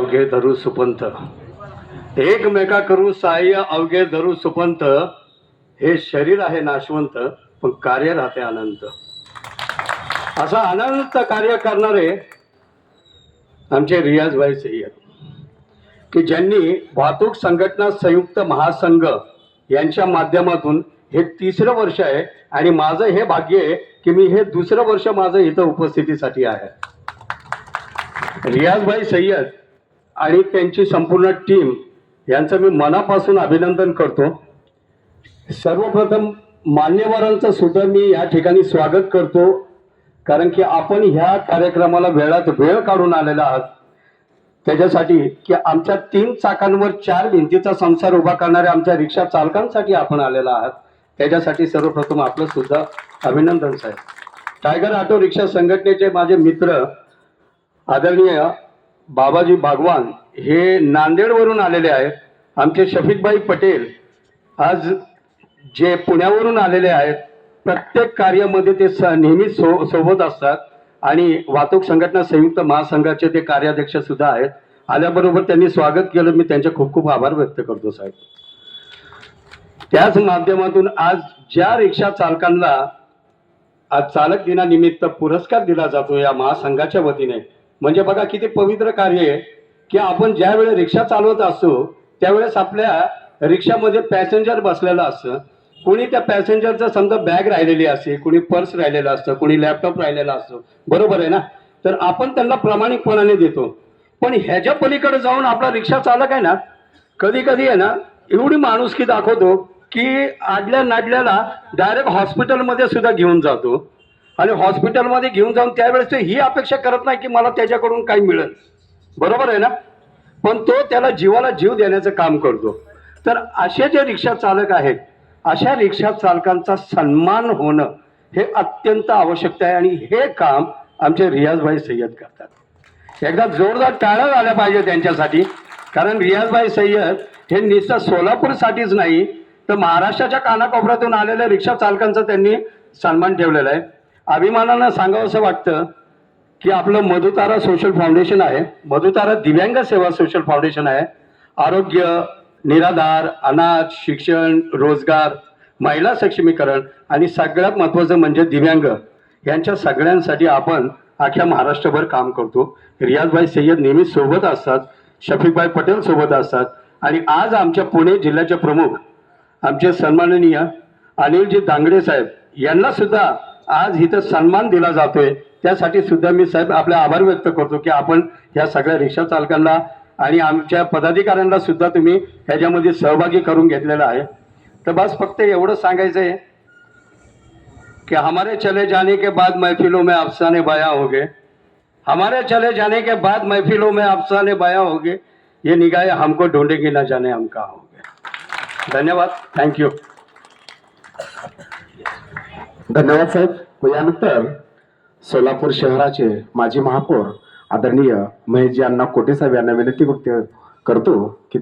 अवघे धरू सुपंथ, एकमेका करू सहाय्य अवघे धरू सुपंथ. हे शरीर आहे नाशवंत, पण कार्य राहते अनंत. असा अनंत कार्य करणारे आमचे रियाजभाई सय्यद, की ज्यांनी वाहतूक संघटना संयुक्त महासंघ यांच्या माध्यमातून हे 3रं वर्ष आहे आणि माझं हे भाग्य आहे की मी हे 2रं वर्ष माझं इथं उपस्थितीसाठी आहे. रियाजभाई सय्यद आणि त्यांची संपूर्ण टीम यांचं मी मनापासून अभिनंदन करतो. सर्वप्रथम मान्यवरांचं सुद्धा मी या ठिकाणी स्वागत करतो, कारण की आपण ह्या कार्यक्रमाला वेळात वेळ काढून आलेला आहात. त्याच्यासाठी की आमच्या 3 चाकांवर 4 भिंतीचा संसार उभा करणाऱ्या आमच्या रिक्षा चालकांसाठी आपण आलेला आहात. त्याच्यासाठी सर्वप्रथम आपलं सुद्धा अभिनंदन साहेब. टायगर ऑटो रिक्षा संघटनेचे माझे मित्र आदरणीय बाबाजी बागवान हे नांदेडवरून आलेले आहेत. आमचे शफीकभाई पटेल आज जे पुण्यावरून आलेले आहेत. प्रत्येक कार्यामध्ये ते नेहमी सोबत असतात आणि वाहतूक संघटना संयुक्त महासंघाचे ते कार्याध्यक्ष सुद्धा आहेत. आल्याबरोबर त्यांनी स्वागत केलं, मी त्यांचे खूप खूप आभार व्यक्त करतो साहेब. त्याच माध्यमातून आज ज्या रिक्षा चालकांना आज चालक दिनानिमित्त पुरस्कार दिला जातो या महासंघाच्या वतीने, म्हणजे बघा किती पवित्र कार्य आहे की आपण ज्या वेळेस रिक्षा चालवत असतो त्यावेळेस आपल्या रिक्षामध्ये पॅसेंजर बसलेला असतं. कोणी त्या पॅसेंजरचं समजा बॅग राहिलेली असते, कोणी पर्स राहिलेलं असतं, कोणी लॅपटॉप राहिलेला असतो, बरोबर आहे ना. तर आपण त्यांना प्रामाणिकपणाने देतो. पण ह्याच्या पलीकडे जाऊन आपला रिक्षा चालक आहे ना, कधी कधी आहे ना एवढी माणुसकी दाखवतो की आडल्या नाडल्याला डायरेक्ट हॉस्पिटलमध्ये सुद्धा घेऊन जातो. आणि हॉस्पिटलमध्ये घेऊन जाऊन त्यावेळेस ही अपेक्षा करत नाही की मला त्याच्याकडून काही मिळेल, बरोबर आहे ना. पण तो त्याला जीवाला जीव देण्याचं काम करतो. तर असे जे रिक्षा चालक आहेत, अशा रिक्षा चालकांचा सन्मान होणं हे अत्यंत आवश्यक आहे आणि हे काम आमचे रियाजभाई सय्यद करतात. एकदा जोरदार टाळ्या झाल्या पाहिजे त्यांच्यासाठी, कारण रियाजभाई सय्यद हे नुसतं सोलापूरसाठीच नाही तर महाराष्ट्राच्या कानाकोपऱ्यातून आलेल्या रिक्षा चालकांचा त्यांनी सन्मान ठेवलेला आहे. अभिमानानं सांगावं असं वाटतं की आपलं मधुतारा सोशल फाउंडेशन आहे, मधुतारा दिव्यांग सेवा सोशल फाउंडेशन आहे. आरोग्य, निराधार, अनाथ, शिक्षण, रोजगार, महिला सक्षमीकरण आणि सगळ्यात महत्त्वाचं म्हणजे दिव्यांग यांच्या सगळ्यांसाठी आपण अख्ख्या महाराष्ट्रभर काम करतो. रियाजभाई सय्यद नेहमी सोबत असतात, शफीकभाई पटेल सोबत असतात आणि आज आमच्या पुणे जिल्ह्याचे प्रमुख आमचे सन्माननीय अनिलजी दांगडे साहेब यांना सुद्धा आज इथं सन्मान दिला जातोय. त्यासाठी सुद्धा मी साहेब आपले आभार व्यक्त करतो की आपण ह्या सगळ्या रिक्षा चालकांना आणि आमच्या पदाधिकाऱ्यांना सुद्धा तुम्ही ह्याच्यामध्ये सहभागी करून घेतलेला आहे. तर बस फक्त एवढं सांगायचं आहे कि हमारे चले जाने के बाद महफिलों में अफसाने बयां हो गए, हमारे चले जाने के बाद महफिलों में अफसाने बयां हो गए, ये निगाहें हमको ढूंढेंगी ना जाने हम कहाँ हो गए. धन्यवाद, थँक्यू. धन्यवाद साहेब. यानंतर सोलापूर शहराचे माजी महापौर आदरणीय महेशजी अण्णा कोटे साहेब यांना विनंती करतो की